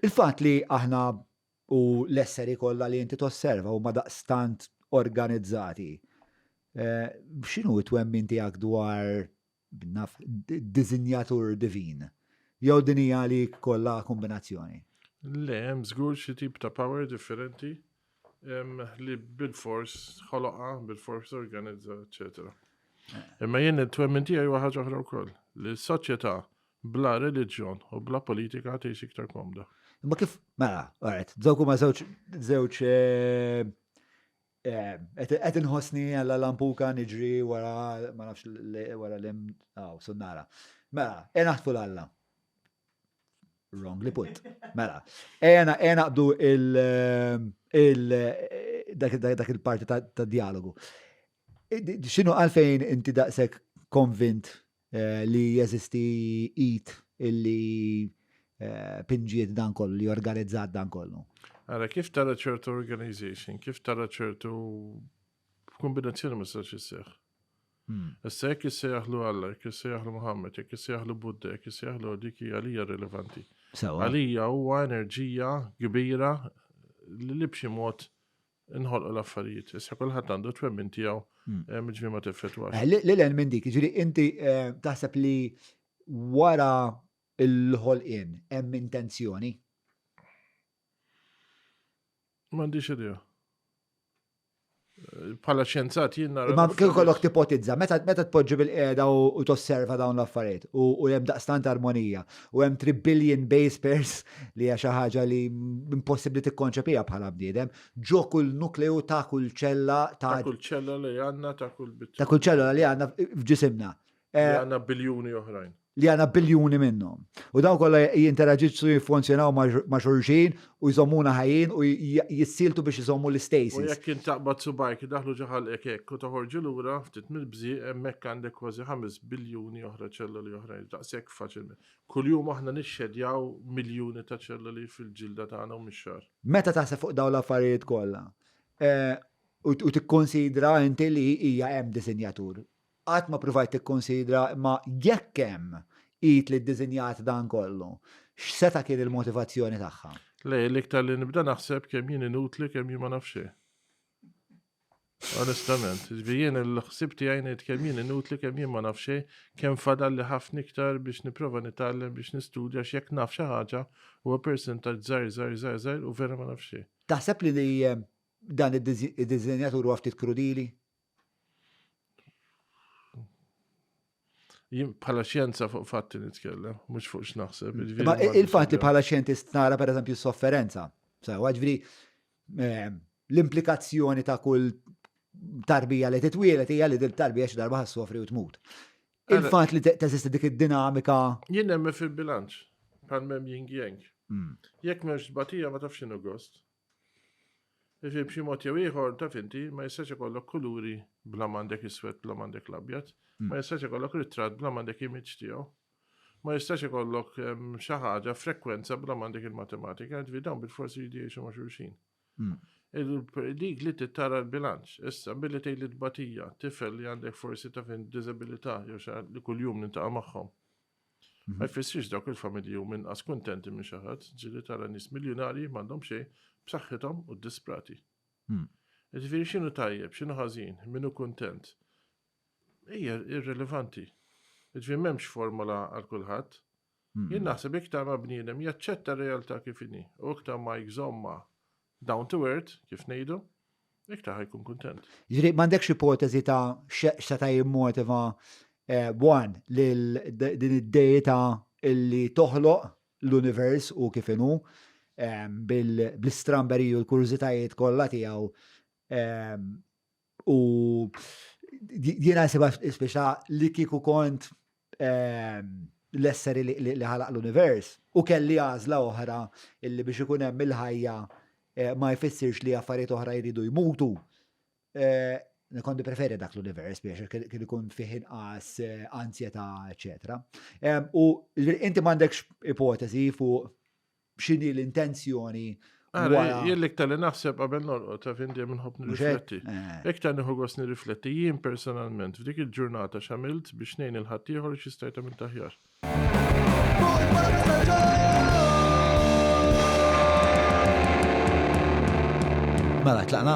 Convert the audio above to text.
il-fatt li aħna u l-esseri kollha li inti tosserva huma daqstant organizzati. X'inhu t-twemmin tiegħek dwar naf diżinjatur divin? Jew din hija li kollha kombinazzjoni? Le, hemm żgur xi tip ta' power differenti li bil-fors ħoloqha, bil-fors organizza, eċetera. Imma jien it-twemmin tiegħi huwa ħaġa oħra wkoll li s-soċjetà bla reliġjon u bla politika tgħix iktar komda. Imma kif, mela, alright, żewġ ma żewġ qed inħossni għalla lampuka niġri wara ma nafx wara sunnara. Mela, naħtfu l-Alla. Wrongly put. Mela, naqbdu dak il-parti ta' dialogu. X'inhu għalfejn inti daqshekk konvint li jeżisti id illi pinġiet dan kollu, li organizzat dan kollu? Ara, kif tara ċertu organization, kif tara ċertu kombinazzjoni ma sax isseħ. Issa jekk issejjaħlu Alla, jekk issejjaħlu Muhammad, jekk issejjaħlu Buddha, jekk issejjaħlu dik għalija rilevanti. Għalija huwa enerġija kbira li b'xi mod inħolqu l-affarijiet. Issa kulħadd għandu twemmin tiegħu ġifieri ma tiffettwax. Lil minn dik, jiġri inti taħseb li wara l-ħolqien hemm intenzjoni? M'għandix idea. Bħala xjenzat jien nara. Ma kif kollok tipotizza, meta tpoġġi bil-qiegħda u tosserva dawn l-affarijiet u hemm daqstant armonija u hemm 3 billion base pairs li hija xi ħaġa li impossibbli tikkonċepija bħala bniedem, ġo kull nukleu ta' kull ċella ta' kull ċella li għandna ta' kull bit. Ta' kull ċella li għandna f'ġisimna. Li għandna biljuni oħrajn. Li għandna biljuni minnhom. U dawn kollha jinteraġixxu jiffunzjonaw ma' xulxin u jżommuna ħajjin u jissiltu biex jżommu l-stasis. U jekk intaqbad subajk daħlu ġaħal hekk u toħorġu lura ftit mill-bżieq hemmhekk għandek kważi 5 biljuni oħra ċelluli oħrajn daqshekk faċilment. Kuljum aħna nixxedjaw miljuni ta' ċelluli fil-ġilda tagħna u mix-xahar. Meta taħseb fuq dawn l-affarijiet kollha u tikkonsidra inti li hija hemm disinjatur. Qatt ma provajt tikkonsidra ma jekk hemm id li ddiżinjat dan kollu, x'seta kien il-motivazzjoni tagħha? Le, l-iktar li nibda naħseb kemm jien inutli kemm jien ma nafx xejn. Onestament, jien il-ħsieb tiegħi ngħid kemm jien inutli kemm jien ma nafx xejn, kemm fadalli ħafna iktar biex nipprova nitgħallem biex nistudja x'jekk naf xi ħaġa huwa percentaġġ żgħir u vera ma nafx xejn. Taħseb li dan id-diżinjatur huwa ftit krudili? Jien bħala xjenza fuq fatti nitkellem, mhux fuq x'naħseb. Ma il-fatt li bħala xjentist nara pereżempju s-sofferenza. Ġifieri l-implikazzjoni ta' kull tarbija li titwielet hija li dil-tarbija xi darba ħassofri u tmut. Il-fatt li teżisti dik id-dinamika. Jien hemm fil-bilanċ bħal mem yin yang. Jekk m'hemmx tbatija ma tafx x'inhu gost. Ifi b'xi mod jew ieħor taf inti ma jistax ikollok kuluri bla m'għandek iswed bla m'għandek l-abjad. Ma jistax ikollok ritratt bla m'għandek image tiegħu. Ma jistax ikollok xi ħaġa frekwenza bla m'għandek il-matematika, ġifieri dawn bil-forsi jgħixu ma' xulxin. Dik li tittara l-bilanċ. Issa billi tgħid tbatija, tifel li għandek forsi taf disabilità jew xi li kuljum nintaqa' magħhom. Ma jfissirx dawk il-familji u minqas kuntenti minn xi ħadd, ġieli tara nies miljonarji m'għandhom xejn b'saħħithom u disprati. Ġifieri x'inhu tajjeb, x'inhu ħażin, minnu kuntent. Hija irrelevanti. Ġifieri m'hemmx formula għal kulħadd. Jien naħseb iktar ma' bniedem jaċċetta r-realtà kif inhi u iktar ma jżomma down to earth kif ngħidu, iktar ħajkun kuntent. Ġifieri m'għandekx ipotezi ta' x'seta' jimmotiva din id-dejta illi toħloq l-univers u kif inhu bl-istramberi u l-kurżitajiet kollha tiegħu u jiena seba speċa li kieku kont l-esseri li ħalaq l-univers u kelli għażla oħra illi biex ikun hemm il-ħajja ma jfissirx li affarijiet oħra jridu jmutu. Kondi preferi dak l-univers biex kien ikun fih inqas ansjetà, eċetera. U inti m'għandekx ipotezi fuq x'inhi l-intenzjoni. Jien l-iktar li naħseb qabel norqod taf inti minħobb nirrifletti. Iktar nieħu gost nirrifletti jien personalment f'dik il-ġurnata x'għamilt biex ngħin il-ħadd ieħor x'jista' jagħmel taħjar. Mela, tlaqna?